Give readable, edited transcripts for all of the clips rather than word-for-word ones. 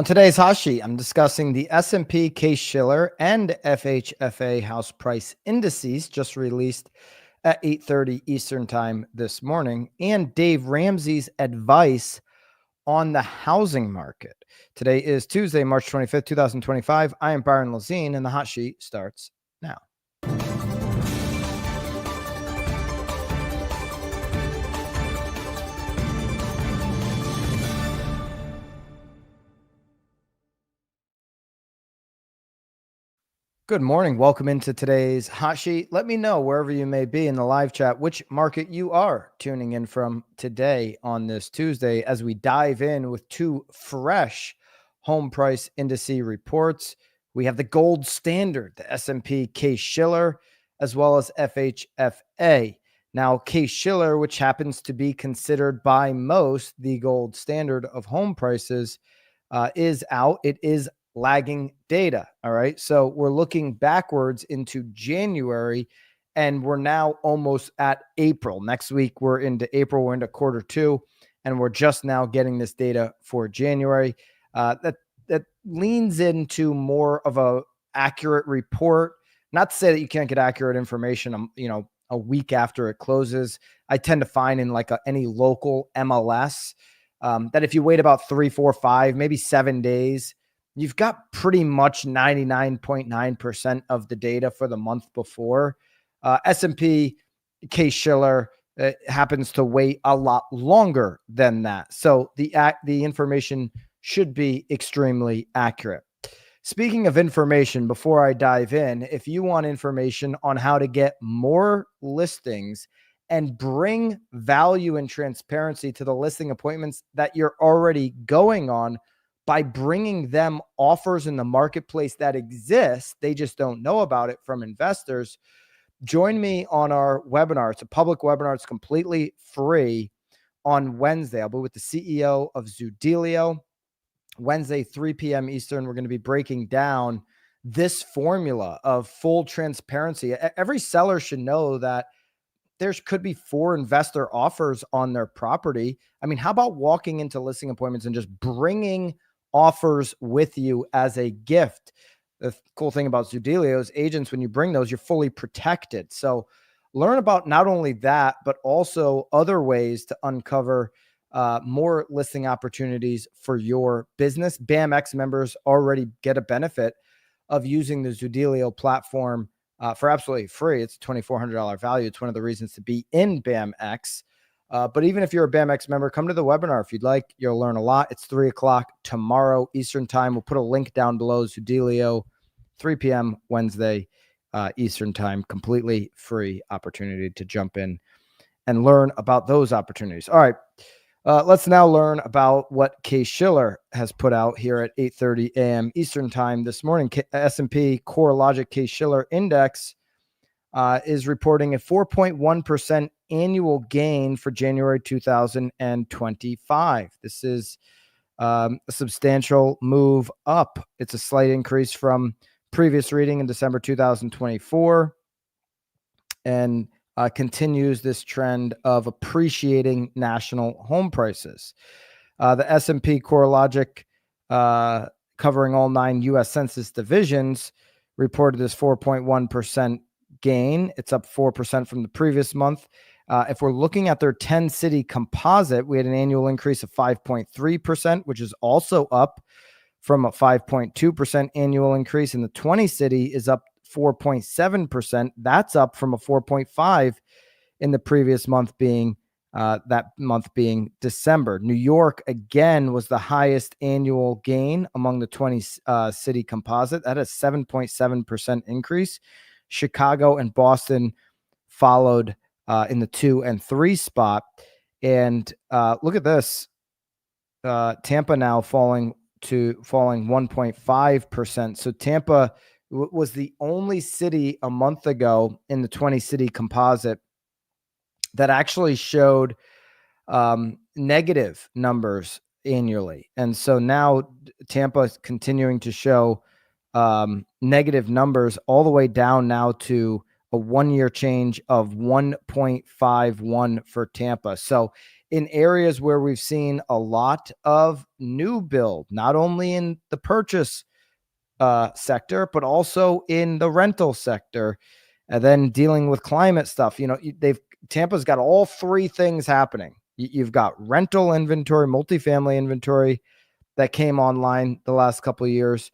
On today's Hot Sheet, I'm discussing the S&P Shiller and FHFA house price indices just released at 8:30 Eastern Time this morning, and Dave Ramsey's advice on the housing market. Today is Tuesday, March 25th, 2025. I am Byron Lazine, and the Hot Sheet starts now. Good morning. Welcome into today's Hot Sheet. Let me know wherever you may be in the live chat which market you are tuning in from today on this Tuesday as we dive in with two fresh home price indice reports. We have the gold standard, the S&P Shiller, as well as FHFA. Now, Shiller, which happens to be considered by most the gold standard of home prices, is out. It is lagging data. All right. So we're looking backwards into January and we're now almost at April. Next week, we're into April. We're into quarter two, and we're just now getting this data for January. That leans into more of a accurate report. Not to say that you can't get accurate information, a week after it closes. I tend to find in like any local MLS that if you wait about 3, 4, 5, maybe 7 days, you've got pretty much 99.9% of the data for the month before. S&P Shiller happens to wait a lot longer than that. So the information should be extremely accurate. Speaking of information, before I dive in, if you want information on how to get more listings and bring value and transparency to the listing appointments that you're already going on, by bringing them offers in the marketplace that exist, they just don't know about it from investors. Join me on our webinar. It's a public webinar. It's completely free on Wednesday. I'll be with the CEO of Zudilio. Wednesday, 3 p.m. Eastern, we're going to be breaking down this formula of full transparency. Every seller should know that there could be 4 investor offers on their property. I mean, how about walking into listing appointments and just bringing offers with you as a gift? The cool thing about Zudilio's agents, when you bring those, you're fully protected. So learn about not only that, but also other ways to uncover more listing opportunities for your business. BAMX members already get a benefit of using the Zudilio platform for absolutely free. It's a $2,400 value. It's one of the reasons to be in BAMX. But even if you're a BAMX member, come to the webinar if you'd like. You'll learn a lot. It's 3 o'clock tomorrow Eastern Time. We'll put a link down below. Zudilio, 3 p.m. Wednesday Eastern Time. Completely free opportunity to jump in and learn about those opportunities. All right. Let's now learn about what Shiller has put out here at 8:30 a.m. Eastern Time this morning. S&P CoreLogic Shiller Index is reporting a 4.1% annual gain for January 2025. This is a substantial move up. It's a slight increase from previous reading in December 2024 and continues this trend of appreciating national home prices. The S&P CoreLogic, covering all 9 U.S. Census divisions, reported this 4.1% gain. It's up 4% from the previous month. If we're looking at their 10-city composite, we had an annual increase of 5.3%, which is also up from a 5.2% annual increase. And the 20-city is up 4.7%. That's up from a 4.5% in the previous month, being December. New York, again, was the highest annual gain among the 20-city composite. That is 7.7% increase. Chicago and Boston followed in the 2 and 3 spot. And look at this. Tampa now falling 1.5%. So Tampa was the only city a month ago in the 20-city composite that actually showed negative numbers annually. And so now Tampa is continuing to show negative numbers all the way down now to a 1-year change of 1.51 for Tampa. So in areas where we've seen a lot of new build, not only in the purchase sector, but also in the rental sector. And then dealing with climate stuff, Tampa's got all three things happening. You've got rental inventory, multifamily inventory that came online the last couple of years.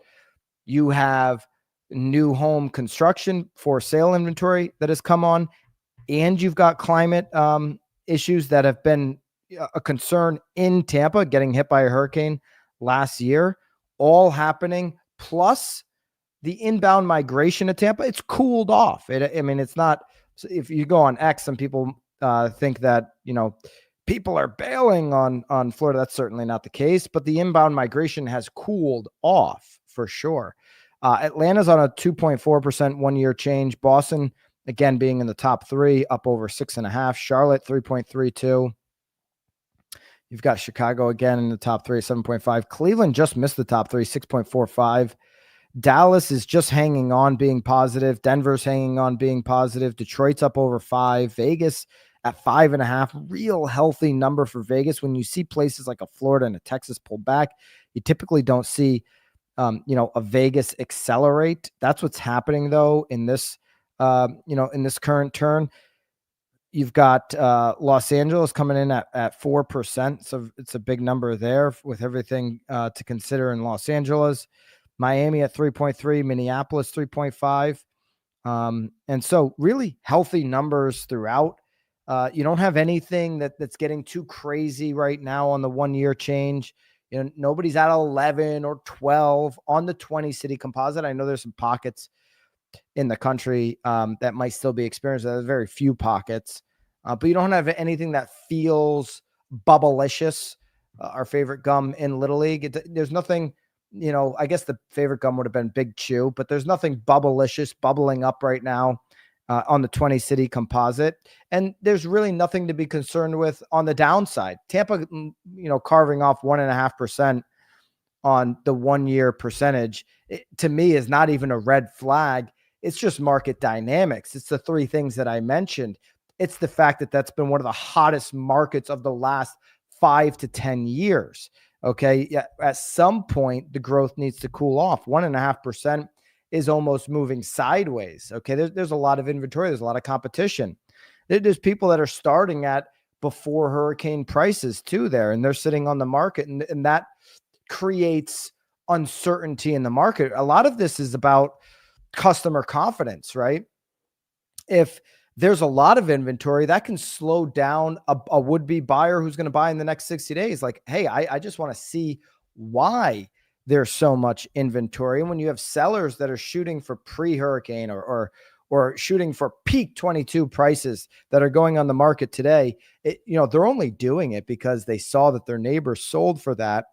You have new home construction for sale inventory that has come on, and you've got climate issues that have been a concern in Tampa, getting hit by a hurricane last year, all happening. Plus the inbound migration to Tampa, it's cooled off. It's not, if you go on X, some people think that, people are bailing on Florida. That's certainly not the case, but the inbound migration has cooled off for sure. Atlanta's on a 2.4% 1 year change. Boston, again, being in the top three, up over 6.5. Charlotte, 3.32. You've got Chicago again in the top three, 7.5. Cleveland just missed the top three, 6.45. Dallas is just hanging on, being positive. Denver's hanging on, being positive. Detroit's up over 5. Vegas at 5.5. Real healthy number for Vegas. When you see places like a Florida and a Texas pull back, you typically don't see a Vegas accelerate. That's what's happening though in this, in this current turn. You've got Los Angeles coming in at 4%. So it's a big number there with everything to consider in Los Angeles. Miami at 3.3, Minneapolis 3.5. And so really healthy numbers throughout. You don't have anything that's getting too crazy right now on the 1 year change. Nobody's at 11 or 12 on the 20 city composite. I know there's some pockets in the country that might still be experiencing. There's very few pockets, but you don't have anything that feels bubblicious. Our favorite gum in Little League. There's nothing, I guess the favorite gum would have been Big Chew, but there's nothing bubblicious bubbling up right now on the 20 city composite. And there's really nothing to be concerned with on the downside. Tampa, carving off 1.5% on the 1 year percentage, to me is not even a red flag. It's just market dynamics. It's the three things that I mentioned. It's the fact that that's been one of the hottest markets of the last 5 to 10 years. Okay. Yeah. At some point, the growth needs to cool off. 1.5% is almost moving sideways. Okay. There's a lot of inventory. There's a lot of competition. There's people that are starting at before hurricane prices too there, and they're sitting on the market, and that creates uncertainty in the market. A lot of this is about customer confidence, right? If there's a lot of inventory, that can slow down a would-be buyer who's going to buy in the next 60 days. Like, hey, I just want to see why there's so much inventory. And when you have sellers that are shooting for pre-hurricane or shooting for peak 22 prices that are going on the market today, they're only doing it because they saw that their neighbors sold for that,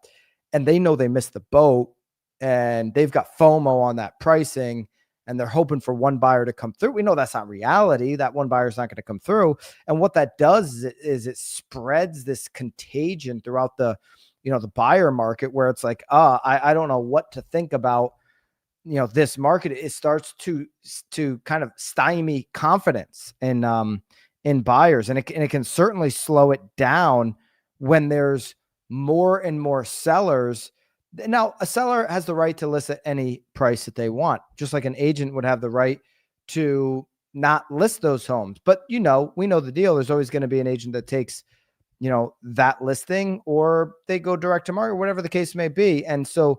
and they know they missed the boat, and they've got FOMO on that pricing, and they're hoping for one buyer to come through. We know that's not reality. That one buyer is not going to come through. And what that does is it spreads this contagion throughout the buyer market, where it's like, I don't know what to think about, this market. It starts to kind of stymie confidence in buyers. And it can certainly slow it down when there's more and more sellers. Now, a seller has the right to list at any price that they want, just like an agent would have the right to not list those homes. But, we know the deal. There's always going to be an agent that takes, that listing, or they go direct to market, whatever the case may be. And so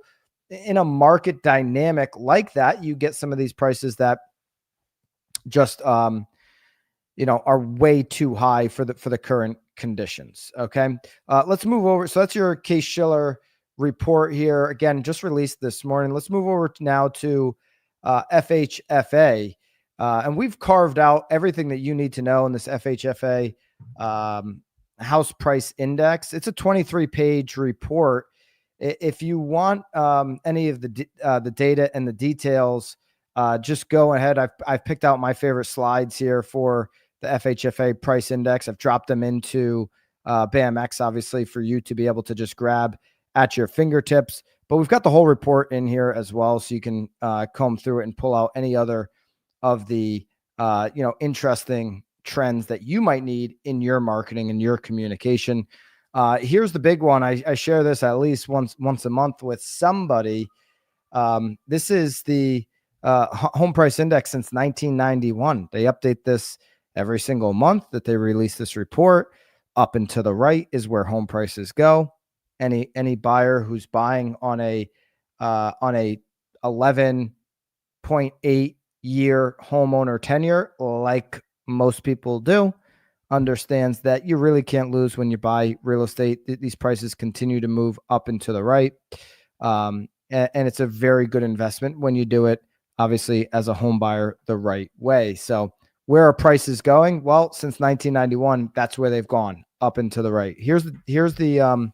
in a market dynamic like that, you get some of these prices that just, are way too high for the current conditions. Okay. Let's move over. So that's your Case Shiller report here. Again, just released this morning. Let's move over now to FHFA. And we've carved out everything that you need to know in this FHFA house price index. It's a 23-page report. If you want any of the data and the details, just go ahead. I've picked out my favorite slides here for the FHFA price index. I've dropped them into BAMX, obviously, for you to be able to just grab at your fingertips. But we've got the whole report in here as well, so you can comb through it and pull out any other of the interesting trends that you might need in your marketing and your communication. Here's the big one. I share this at least once a month with somebody. This is the home price index since 1991. They update this every single month that they release this report. Up and to the right is where home prices go. Any buyer who's buying on a 11.8 year homeowner tenure, like most people do, understands that you really can't lose when you buy real estate. These prices continue to move up and to the right. And it's a very good investment when you do it, obviously, as a home buyer the right way. So where are prices going? Well, since 1991, that's where they've gone, up and to the right. Here's the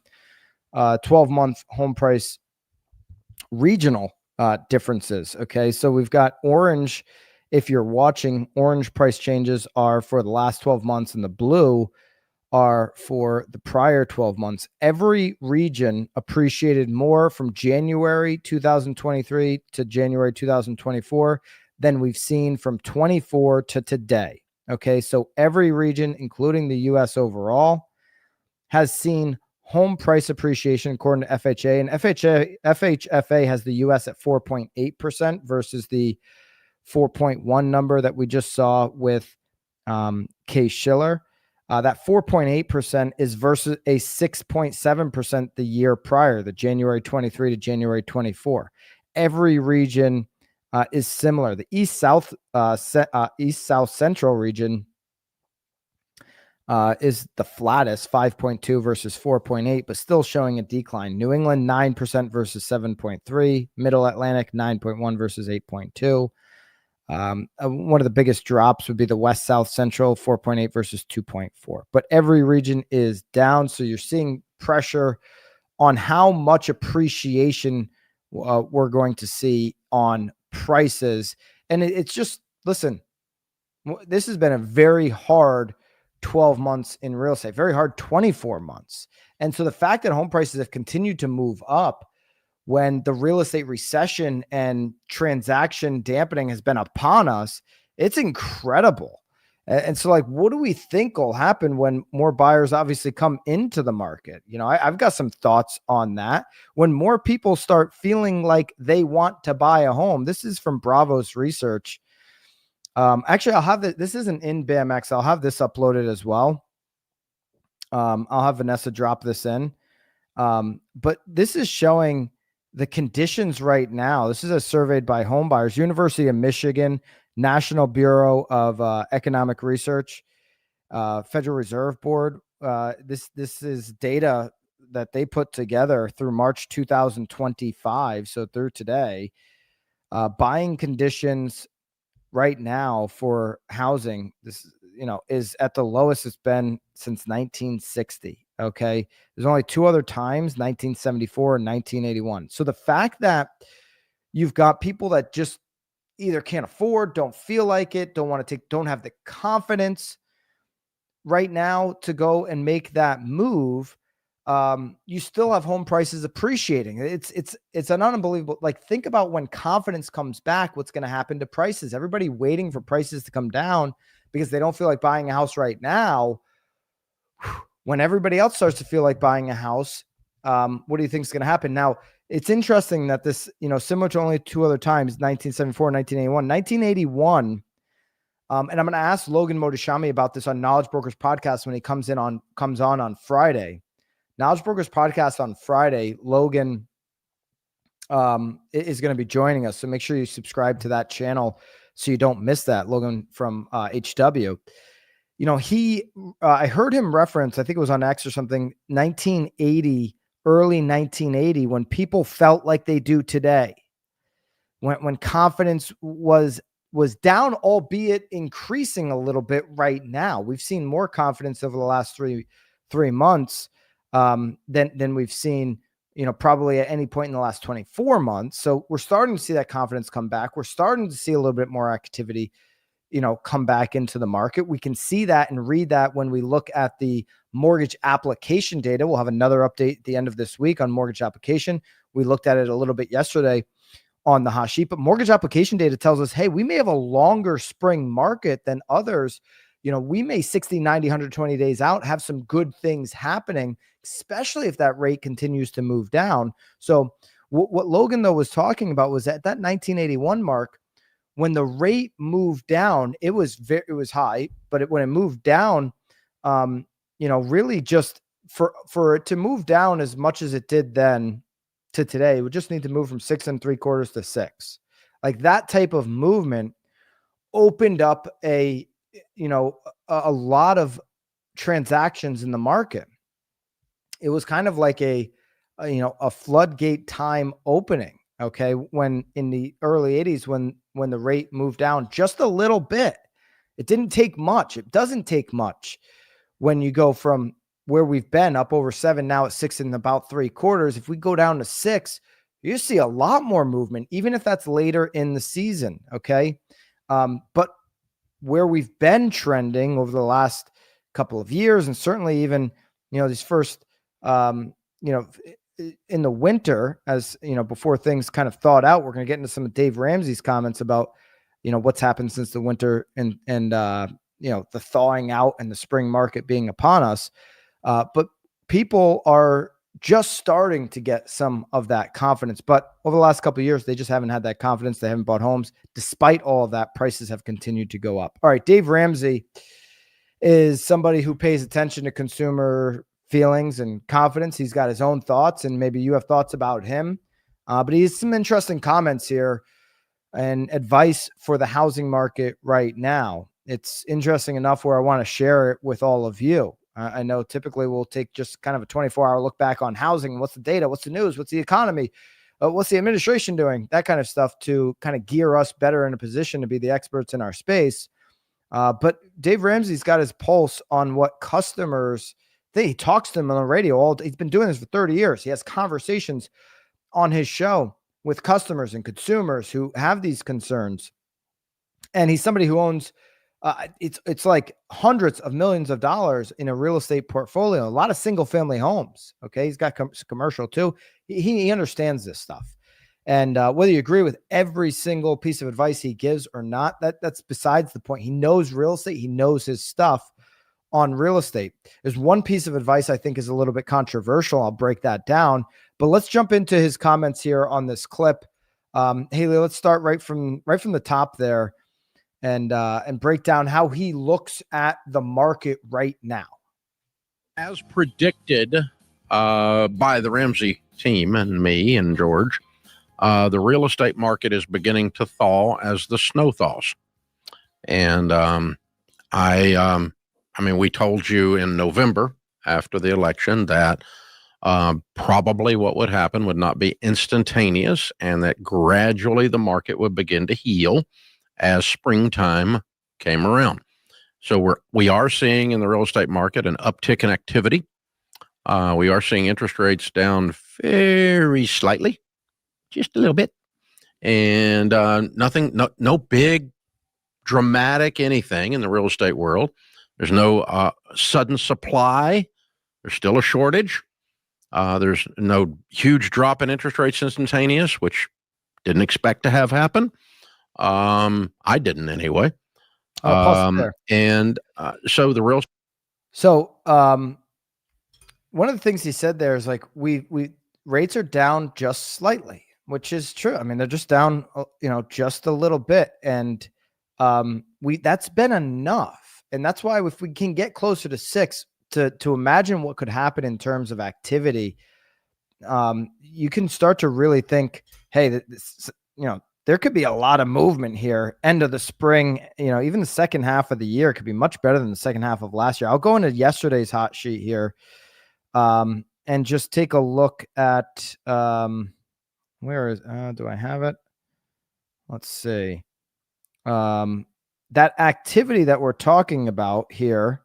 12-month home price regional differences. Okay, so we've got orange. If you're watching, orange price changes are for the last 12 months, and the blue are for the prior 12 months. Every region appreciated more from January 2023 to January 2024 than we've seen from 24 to today. Okay, so every region, including the US overall, has seen home price appreciation according to FHA, and FHFA has the US at 4.8% versus the 4.1 number that we just saw with Shiller. That 4.8% is versus a 6.7% the year prior, the January 23 to January 24. Every region is similar. The East South Central region is the flattest, 5.2 versus 4.8, but still showing a decline. New England, 9% versus 7.3. Middle Atlantic, 9.1 versus 8.2. One of the biggest drops would be the West South Central, 4.8 versus 2.4. But every region is down, so you're seeing pressure on how much appreciation we're going to see on prices. And it's just, listen, this has been a very hard 12 months in real estate, very hard 24 months. And so the fact that home prices have continued to move up when the real estate recession and transaction dampening has been upon us, it's incredible. And so, like, what do we think will happen when more buyers obviously come into the market? You know, I've got some thoughts on that. When more people start feeling like they want to buy a home, this is from Bravo's research. Actually, I'll have this isn't in BAMX. I'll have this uploaded as well. I'll have Vanessa drop this in. But this is showing the conditions right now. This is a surveyed by home buyers, University of Michigan, National Bureau of Economic Research, Federal Reserve Board. This is data that they put together through March 2025. So through today, buying conditions right now for housing, this, you know, is at the lowest it's been since 1960. Okay. There's only two other times, 1974 and 1981. So the fact that you've got people that just either can't afford, don't feel like it, don't have the confidence right now to go and make that move. You still have home prices appreciating. It's an unbelievable, like, think about when confidence comes back, what's going to happen to prices. Everybody waiting for prices to come down because they don't feel like buying a house right now. When everybody else starts to feel like buying a house, what do you think is going to happen? Now, it's interesting that this, you know, similar to only two other times, 1974, 1981, 1981. And I'm going to ask Logan Mohtashami about this on Knowledge Brokers podcast when he comes on Friday. Knowledge Brokers podcast on Friday. Logan is going to be joining us, so make sure you subscribe to that channel so you don't miss that. Logan from HW. You know, I heard him reference, I think it was on X or something, 1980, early 1980, when people felt like they do today, when confidence was down, albeit increasing a little bit right now. We've seen more confidence over the last three months than we've seen, you know, probably at any point in the last 24 months. So we're starting to see that confidence come back. We're starting to see a little bit more activity, you know, come back into the market. We can see that and read that when we look at the mortgage application data. We'll have another update at the end of this week on mortgage application. We looked at it a little bit yesterday on the hot sheet, but mortgage application data tells us, hey, we may have a longer spring market than others we may 60, 90, 120 days out have some good things happening, especially if that rate continues to move down. So what Logan, though, was talking about was at that 1981 mark, when the rate moved down, it was high, but when it moved down, really just for it to move down as much as it did then to today, we just need to move from 6 3/4 to 6. Like that type of movement opened up a lot of transactions in the market. It was kind of like a floodgate time opening. Okay. When in the early 80s, when the rate moved down just a little bit, it didn't take much. It doesn't take much when you go from where we've been up over 7, now at 6 and about 3/4. If we go down to 6, you see a lot more movement, even if that's later in the season. Okay. But where we've been trending over the last couple of years, and certainly even, these first, in the winter, as before things kind of thawed out, we're going to get into some of Dave Ramsey's comments about, what's happened since the winter and the thawing out and the spring market being upon us. But people are just starting to get some of that confidence. But over the last couple of years, they just haven't had that confidence. They haven't bought homes. Despite all of that, prices have continued to go up. All right, Dave Ramsey is somebody who pays attention to consumer feelings and confidence. He's got his own thoughts, and maybe you have thoughts about him. But he has some interesting comments here and advice for the housing market right now. It's interesting enough where I want to share it with all of you. I know typically we'll take just kind of a 24-hour look back on housing. What's the data? What's the news? What's the economy? What's the administration doing? That kind of stuff to kind of gear us better in a position to be the experts in our space. But Dave Ramsey's got his pulse on what customers think. He talks to them on the radio. He's been doing this for 30 years. He has conversations on his show with customers and consumers who have these concerns. And he's somebody who owns it's like hundreds of millions of dollars in a real estate portfolio, a lot of single family homes. Okay. He's got commercial too. He understands this stuff. And whether you agree with every single piece of advice he gives or not, that's besides the point. He knows real estate. He knows his stuff on real estate. There's one piece of advice I think is a little bit controversial. I'll break that down, but let's jump into his comments here on this clip. Haley, let's start right from the top there. And break down how he looks at the market right now. As predicted by the Ramsey team and me and George, the real estate market is beginning to thaw as the snow thaws. And we told you in November after the election that probably what would happen would not be instantaneous, and that gradually the market would begin to heal as springtime came around. So we are seeing in the real estate market an uptick in activity. We are seeing interest rates down very slightly, just a little bit, and no big dramatic anything in the real estate world. There's no sudden supply. There's still a shortage. There's no huge drop in interest rates instantaneous, which didn't expect to have happen. I didn't anyway. So the real. So, one of the things he said there is like, we rates are down just slightly, which is true. I mean, they're just down, just a little bit. And, that's been enough. And that's why if we can get closer to 6 to imagine what could happen in terms of activity, you can start to really think, hey, there could be a lot of movement here. End of the spring, even the second half of the year could be much better than the second half of last year. I'll go into yesterday's hot sheet here, and just take a look at where is do I have it? Let's see. That activity that we're talking about here,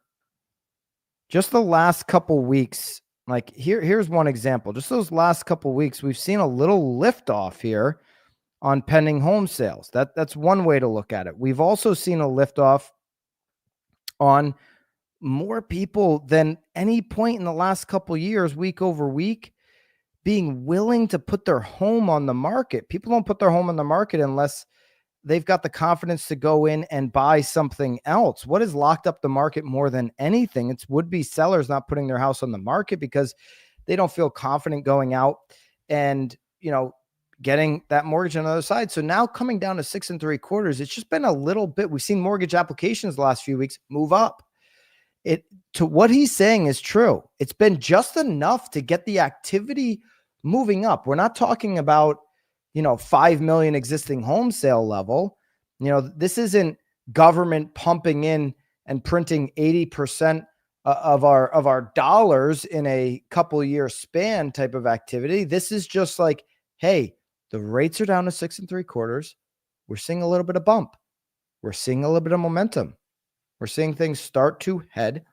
just the last couple weeks. Like here's one example. Just those last couple weeks, we've seen a little lift off here on pending home sales. That's one way to look at it. We've also seen a lift off on more people than any point in the last couple years, week over week, being willing to put their home on the market. People don't put their home on the market unless they've got the confidence to go in and buy something else. What has locked up the market more than anything? It's would-be sellers not putting their house on the market because they don't feel confident going out and, getting that mortgage on the other side. So now coming down to 6 3/4, it's just been a little bit. We've seen mortgage applications the last few weeks move up. It to what he's saying is true. It's been just enough to get the activity moving up. We're not talking about, 5 million existing home sale level. This isn't government pumping in and printing 80% of our dollars in a couple year span type of activity. This is just like, hey, the rates are down to 6 3/4. We're seeing a little bit of bump. We're seeing a little bit of momentum. We're seeing things start to head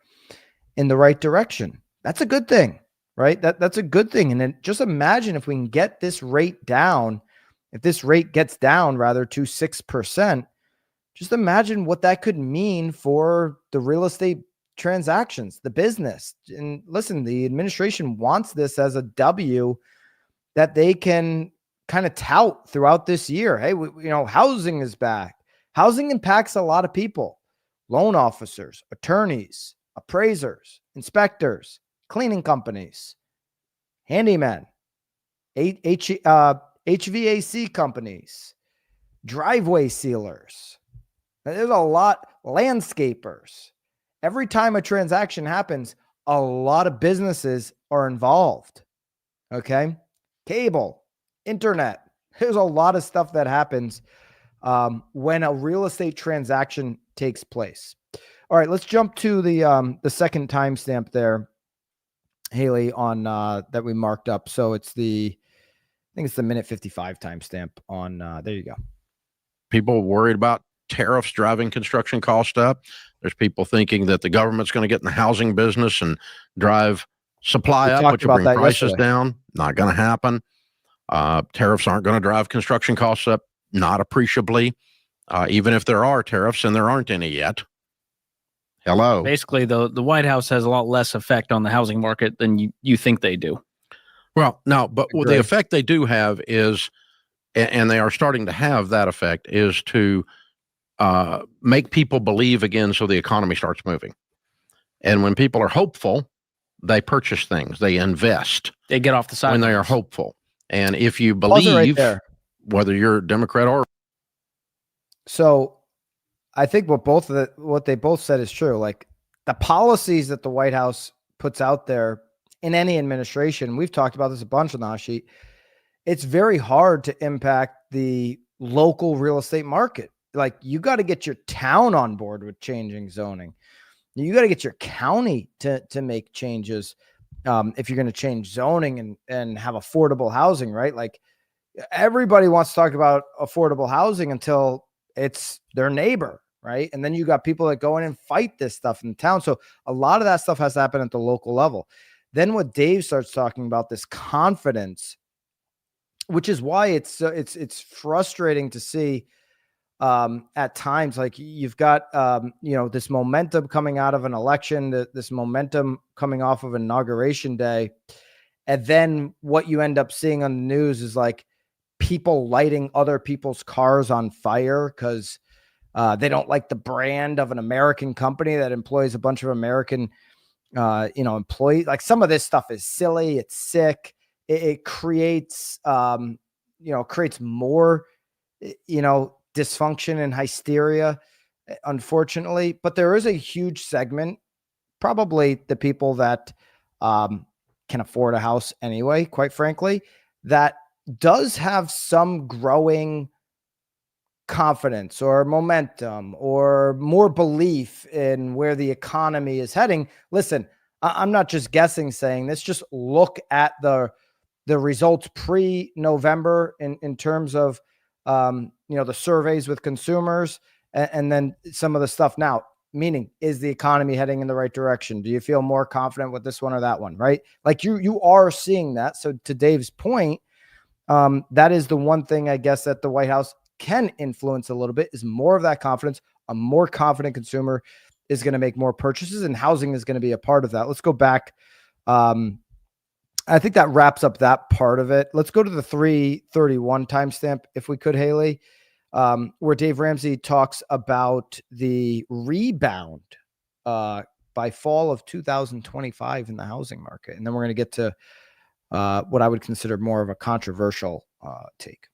in the right direction. That's a good thing, right? That's a good thing. And then just imagine if we can get this rate down, if this rate gets down rather to 6%, just imagine what that could mean for the real estate transactions, the business. And listen, the administration wants this as a W that they can kind of tout throughout this year. Hey, housing is back. Housing impacts a lot of people: loan officers, attorneys, appraisers, inspectors, cleaning companies, handymen, HVAC companies, driveway sealers. There's a lot, landscapers. Every time a transaction happens, a lot of businesses are involved. Okay. Cable, internet. There's a lot of stuff that happens when a real estate transaction takes place. All right, let's jump to the second timestamp there, Haley, on that we marked up. So it's I think it's the minute 55 timestamp on. There you go. People worried about tariffs driving construction cost up. There's people thinking that the government's going to get in the housing business and drive supply up, which will bring prices down. Not going to happen. Tariffs aren't going to drive construction costs up, not appreciably, even if there are tariffs, and there aren't any yet. Hello. Basically, the White House has a lot less effect on the housing market than you think they do. Well, no, but the effect they do have is, and they are starting to have that effect, is to make people believe again so the economy starts moving. And when people are hopeful, they purchase things, they invest. They get off the side when they are hopeful. And if you believe, right whether you're a Democrat or... So I think what they both said is true. Like the policies that the White House puts out there in any administration, we've talked about this a bunch on the hot sheet, it's very hard to impact the local real estate market. Like you got to get your town on board with changing zoning. You got to get your county to make changes if you're going to change zoning and have affordable housing, right? Like everybody wants to talk about affordable housing until it's their neighbor, right? And then you got people that go in and fight this stuff in town. So a lot of that stuff has to happen at the local level. Then what Dave starts talking about, this confidence, which is why it's frustrating to see at times. Like you've got this momentum coming out of an election, this momentum coming off of Inauguration Day, and then what you end up seeing on the news is like people lighting other people's cars on fire because they don't like the brand of an American company that employs a bunch of American employees. Like some of this stuff is silly, it's sick. It creates creates more dysfunction and hysteria, unfortunately. But there is a huge segment, probably the people that can afford a house anyway, quite frankly, that does have some growing confidence or momentum or more belief in where the economy is heading. Listen, I'm not just guessing saying this. Just look at the results pre-November in terms of the surveys with consumers and then some of the stuff now. Meaning, is the economy heading in the right direction? Do you feel more confident with this one or that one? Right? Like you are seeing that. So to Dave's point, that is the one thing I guess that the White House can influence a little bit, is more of that confidence. A more confident consumer is going to make more purchases, and housing is going to be a part of that. Let's go back. I think that wraps up that part of it. Let's go to the 3/31 timestamp if we could, Haley. where Dave Ramsey talks about the rebound by fall of 2025 in the housing market. And then we're going to get to what I would consider more of a controversial take.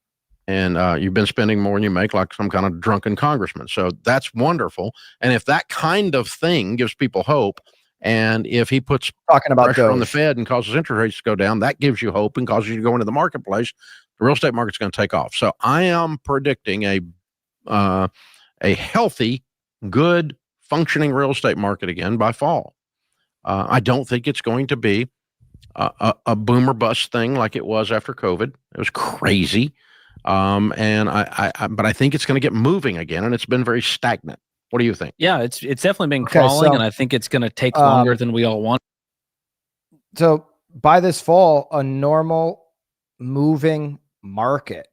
And you've been spending more than you make, like some kind of drunken congressman. So that's wonderful. And if that kind of thing gives people hope, and if he puts talking about pressure on the Doge. Fed and causes interest rates to go down, that gives you hope and causes you to go into the marketplace. The real estate market's going to take off. So I am predicting a healthy, good, functioning real estate market again by fall. I don't think it's going to be a boom or bust thing like it was after COVID. It was crazy. But I think it's going to get moving again, and it's been very stagnant. What do you think? Yeah, it's definitely been crawling, and I think it's going to take longer than we all want. So by this fall, a normal moving market.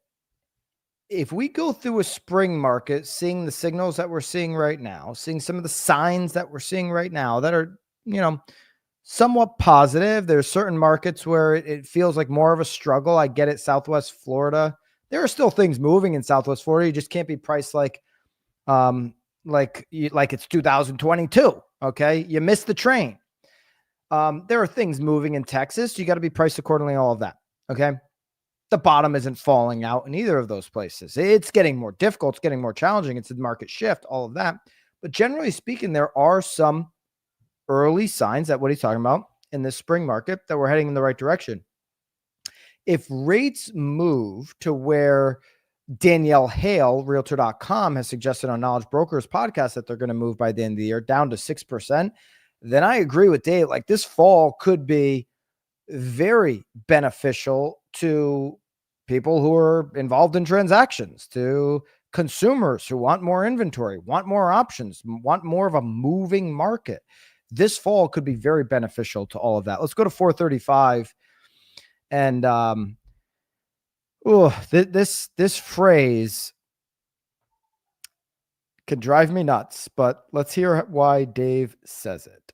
If we go through a spring market, seeing the signals that we're seeing right now, seeing some of the signs that we're seeing right now that are, somewhat positive. There's certain markets where it feels like more of a struggle. I get it. Southwest Florida. There are still things moving in Southwest Florida. You just can't be priced like it's 2022. Okay. You missed the train. There are things moving in Texas. You got to be priced accordingly. All of that. Okay. The bottom isn't falling out in either of those places. It's getting more difficult. It's getting more challenging. It's a market shift, all of that. But generally speaking, there are some early signs that what he's talking about in this spring market that we're heading in the right direction. If rates move to where Danielle Hale, Realtor.com, has suggested on Knowledge Brokers podcast that they're going to move by the end of the year down to 6%, then I agree with Dave. Like, this fall could be very beneficial to people who are involved in transactions, to consumers who want more inventory, want more options, want more of a moving market. This fall could be very beneficial to all of that. Let's go to 435. And this phrase could drive me nuts, but let's hear why Dave says it.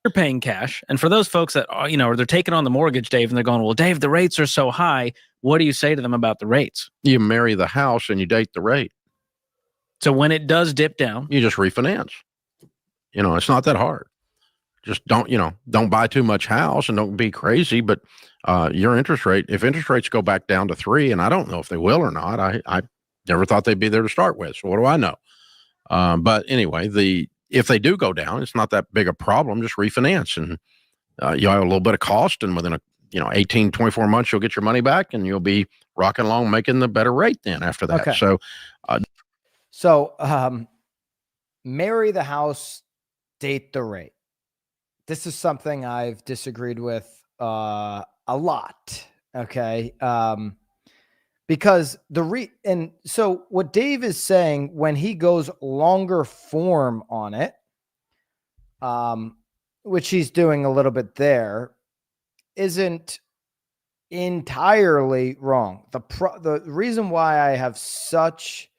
You're paying cash. And for those folks that are, they're taking on the mortgage, Dave, and they're going, well, Dave, the rates are so high. What do you say to them about the rates? You marry the house and you date the rate. So when it does dip down, you just refinance. It's not that hard. Just don't buy too much house and don't be crazy. But your interest rate, if interest rates go back down to 3%, and I don't know if they will or not, I never thought they'd be there to start with. So what do I know? But anyway, if they do go down, it's not that big a problem. Just refinance, and you'll have a little bit of cost, and within 18, 24 months, you'll get your money back, and you'll be rocking along making the better rate then after that. Okay. So marry the house, date the rate. This is something I've disagreed with a lot. Okay. Because and so what Dave is saying when he goes longer form on it, which he's doing a little bit there, isn't entirely wrong. The reason why I have such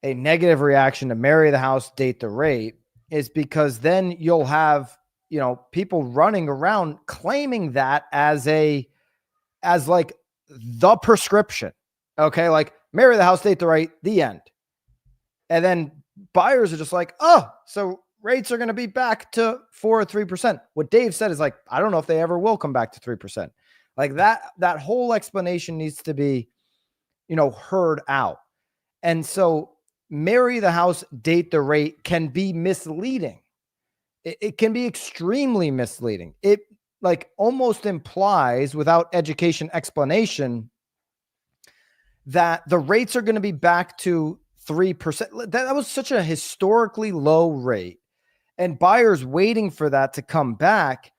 a negative reaction to marry the house, date the rate is because then you'll have, people running around claiming that as like the prescription. Okay. Like, marry the house, date the rate, the end. And then buyers are just like, oh, so rates are going to be back to 4 or 3%. What Dave said is like, I don't know if they ever will come back to 3%. Like that whole explanation needs to be, heard out. And so marry the house, date the rate can be misleading. It can be extremely misleading. It like almost implies, without education explanation, that the rates are going to be back to 3%. That was such a historically low rate, and buyers waiting for that to come back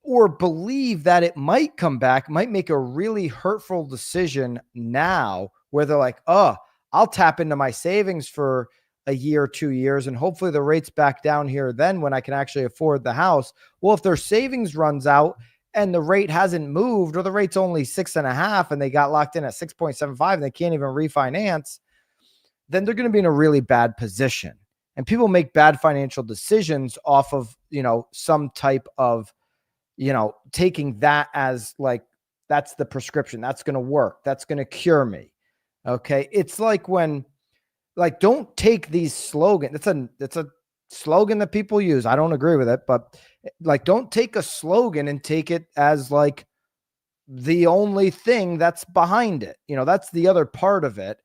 or believe that it might come back might make a really hurtful decision now, where they're like, oh, I'll tap into my savings for a year, 2 years, and hopefully the rate's back down here then when I can actually afford the house. Well, if their savings runs out and the rate hasn't moved, or the rate's only 6.5 and they got locked in at 6.75 and they can't even refinance, then they're going to be in a really bad position. And people make bad financial decisions off of, some type of, taking that as like, that's the prescription. That's going to work. That's going to cure me. Okay. It's like when, like, don't take these slogans. It's a slogan that people use. I don't agree with it, but like, don't take a slogan and take it as like the only thing that's behind it. That's the other part of it.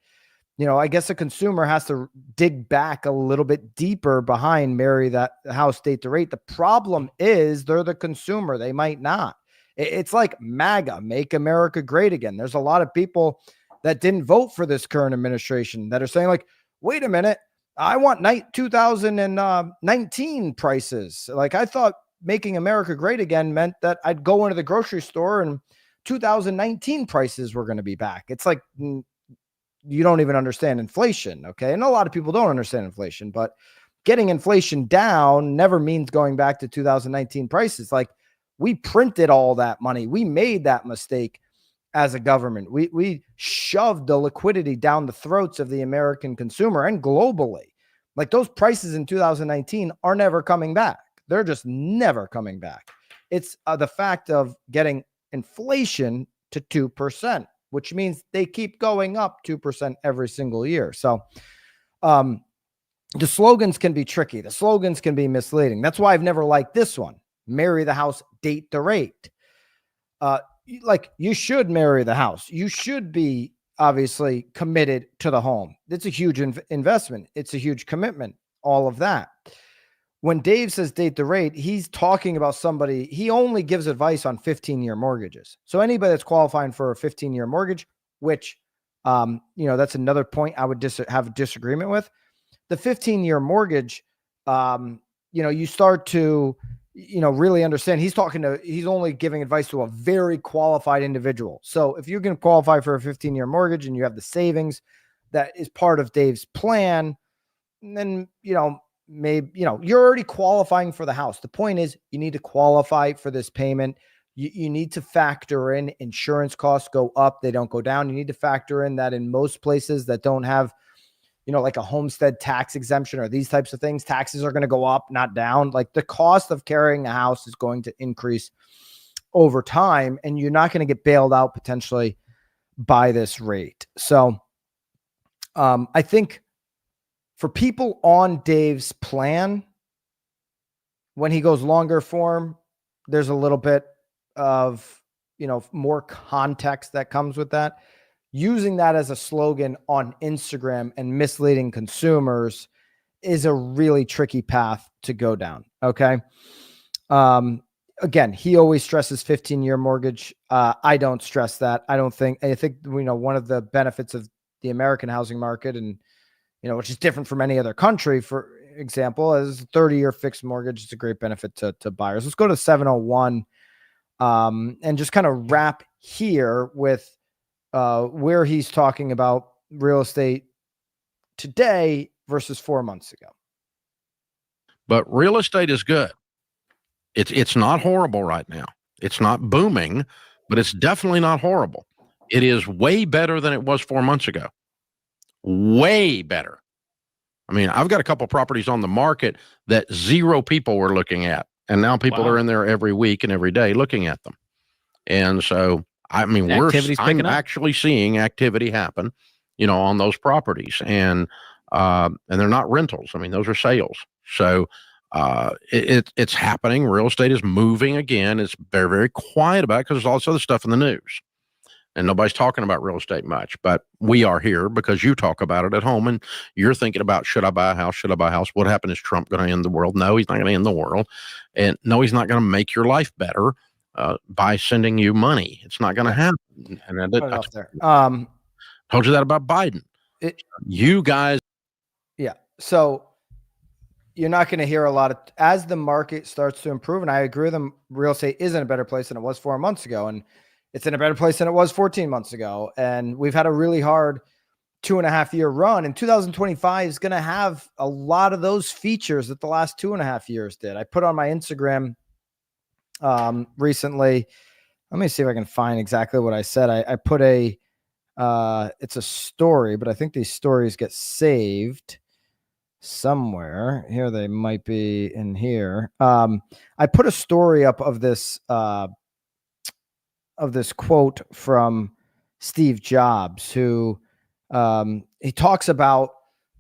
I guess a consumer has to dig back a little bit deeper behind marry that house, date the rate. The problem is they're the consumer. They might not. It's like MAGA, make America great again. There's a lot of people that didn't vote for this current administration that are saying like, wait a minute, I want 2019 prices. Like, I thought making America great again meant that I'd go into the grocery store and 2019 prices were going to be back. It's like, you don't even understand inflation. Okay. And a lot of people don't understand inflation, but getting inflation down never means going back to 2019 prices. Like, we printed all that money. We made that mistake as a government. We shoved the liquidity down the throats of the American consumer and globally. Like, those prices in 2019 are never coming back. They're just never coming back. It's the fact of getting inflation to 2%, which means they keep going up 2% every single year. So the slogans can be tricky. The slogans can be misleading. That's why I've never liked this one. Marry the house, date the rate. Like, you should marry the house. You should be obviously committed to the home. It's a huge investment. It's a huge commitment, all of that. When Dave says date the rate, he's talking about somebody, he only gives advice on 15-year mortgages. So anybody that's qualifying for a 15-year mortgage, which, that's another point I would have a disagreement with. The 15-year mortgage, you start to, really understand. He's only giving advice to a very qualified individual. So if you're going to qualify for a 15-year mortgage and you have the savings that is part of Dave's plan, then, maybe, you're already qualifying for the house. The point is, you need to qualify for this payment. You need to factor in insurance costs go up. They don't go down. You need to factor in that in most places that don't have, like a homestead tax exemption or these types of things, taxes are going to go up, not down. Like, the cost of carrying a house is going to increase over time, and you're not going to get bailed out potentially by this rate. So I think for people on Dave's plan, when he goes longer form, there's a little bit of, more context that comes with that. Using that as a slogan on Instagram and misleading consumers is a really tricky path to go down. Okay. Again, he always stresses 15-year mortgage. I don't stress that. I think, one of the benefits of the American housing market, and, which is different from any other country, for example, as a 30-year fixed mortgage, it's a great benefit to buyers. Let's go to 701 and just kind of wrap here with where he's talking about real estate today versus 4 months ago. But real estate is good. It's not horrible right now. It's not booming, but it's definitely not horrible. It is way better than it was 4 months ago. Way better. I mean, I've got a couple properties on the market that 0 people were looking at, and now people are in there every week and every day looking at them. And so, I mean, I'm actually seeing activity happen, on those properties, and they're not rentals. I mean, those are sales. So it's happening. Real estate is moving again. It's very, very quiet about it because there's all this other stuff in the news. And nobody's talking about real estate much, but we are here because you talk about it at home, and you're thinking about, should I buy a house? Should I buy a house? What happened? Is Trump going to end the world? No, he's not going to end the world. And no, he's not going to make your life better by sending you money. It's not going to happen. And I told you that about Biden. You guys. Yeah. So you're not going to hear a lot of, as the market starts to improve. And I agree with them. Real estate is in a better place than it was 4 months ago. And it's in a better place than it was 14 months ago. And we've had a really hard 2.5-year run, and 2025 is going to have a lot of those features that the last 2.5 years did. I put on my Instagram recently. Let me see if I can find exactly what I said. I put it's a story, but I think these stories get saved somewhere here. They might be in here. I put a story up of this quote from Steve Jobs, who He talks about,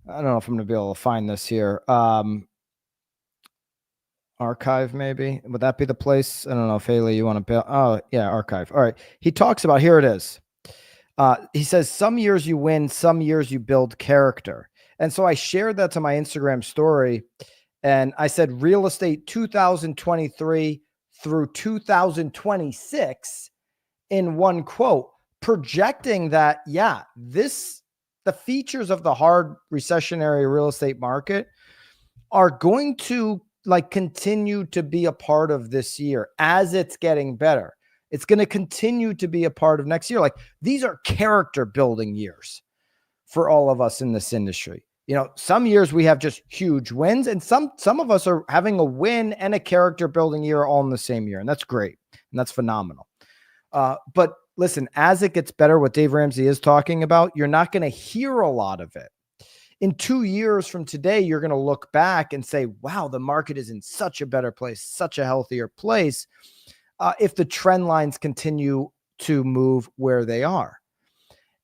I don't know if I'm going to be able to find this here. Archive, maybe. Would that be the place? I don't know if Haley, you want to build. Oh, yeah, archive. All right. He talks about, here it is. He says, some years you win, some years you build character. And so I shared that to my Instagram story. And I said, real estate 2023 through 2026 in one quote, projecting that, yeah, the features of the hard recessionary real estate market are going to like continue to be a part of this year as it's getting better. It's going to continue to be a part of next year. Like, these are character building years for all of us in this industry. You know, some years we have just huge wins, and some of us are having a win and a character building year all in the same year. And that's great. And that's phenomenal. But listen, as it gets better, what Dave Ramsey is talking about, you're not going to hear a lot of it. In 2 years from today, you're going to look back and say, wow, the market is in such a better place, such a healthier place, if the trend lines continue to move where they are.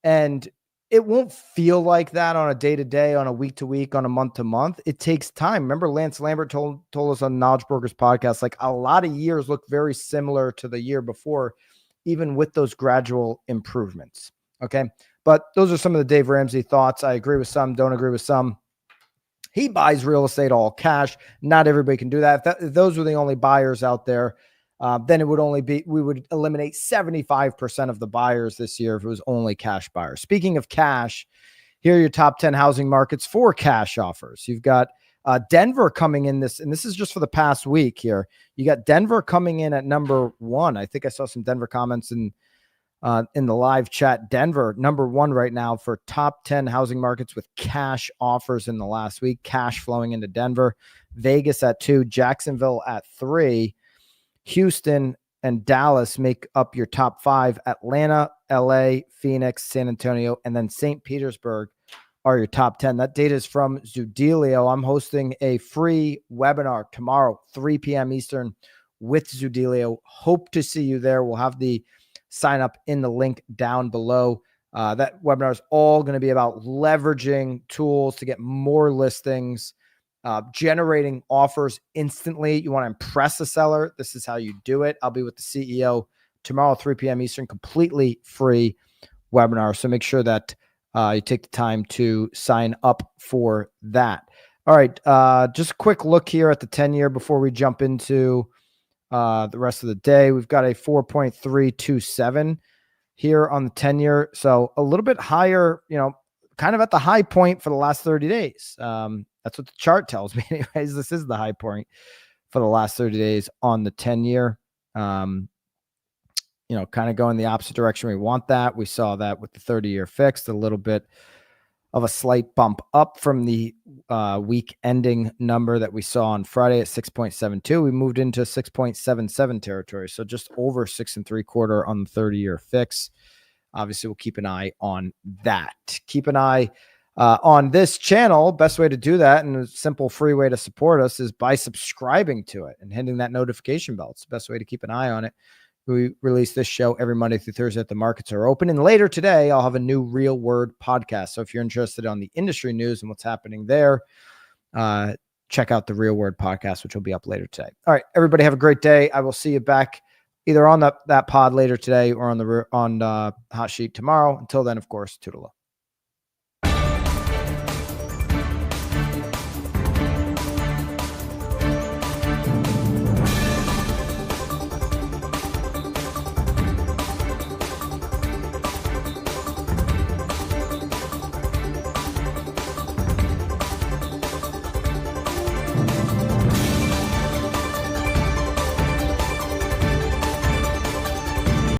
And it won't feel like that on a day-to-day, on a week-to-week, on a month-to-month. It takes time. Remember, Lance Lambert told us on Knowledge Brokers podcast, like, a lot of years look very similar to the year before, even with those gradual improvements. Okay. But those are some of the Dave Ramsey thoughts. I agree with some, don't agree with some. He buys real estate all cash. Not everybody can do that. If those were the only buyers out there, then it would only be, we would eliminate 75% of the buyers this year if it was only cash buyers. Speaking of cash, here are your top 10 housing markets for cash offers. You've got Denver coming in this, and this is just for the past week here. You got Denver coming in at number 1. I think I saw some Denver comments in the live chat. Denver, number 1 right now for top 10 housing markets with cash offers in the last week, cash flowing into Denver. Vegas at 2, Jacksonville at 3, Houston and Dallas make up your top 5. Atlanta, LA, Phoenix, San Antonio, and then St. Petersburg are your top 10. That data is from Zudilio. I'm hosting a free webinar tomorrow, 3 p.m. Eastern with Zudilio. Hope to see you there. We'll have the sign up in the link down below. That webinar is all going to be about leveraging tools to get more listings, generating offers instantly. You want to impress a seller. This is how you do it. I'll be with the CEO tomorrow, 3 p.m. Eastern, completely free webinar. So make sure that you take the time to sign up for that. All right. Just a quick look here at the 10-year before we jump into the rest of the day. We've got a 4.327 here on the 10-year. So a little bit higher, you know, kind of at the high point for the last 30 days. That's what the chart tells me. Anyways, this is the high point for the last 30 days on the 10-year. You know, kind of going the opposite direction. We want that. We saw that with the 30-year fixed, a little bit of a slight bump up from the week ending number that we saw on Friday at 6.72. We moved into 6.77 territory. So just over 6 3/4 on the 30-year fix. Obviously, we'll keep an eye on that. Keep an eye on this channel. Best way to do that, and a simple free way to support us, is by subscribing to it and hitting that notification bell. It's the best way to keep an eye on it. We release this show every Monday through Thursday at the markets are open. And later today, I'll have a new Real Word podcast. So if you're interested on the industry news and what's happening there, check out the Real Word podcast, which will be up later today. All right, everybody have a great day. I will see you back either on that pod later today or on the hot sheet tomorrow. Until then, of course, toodaloo.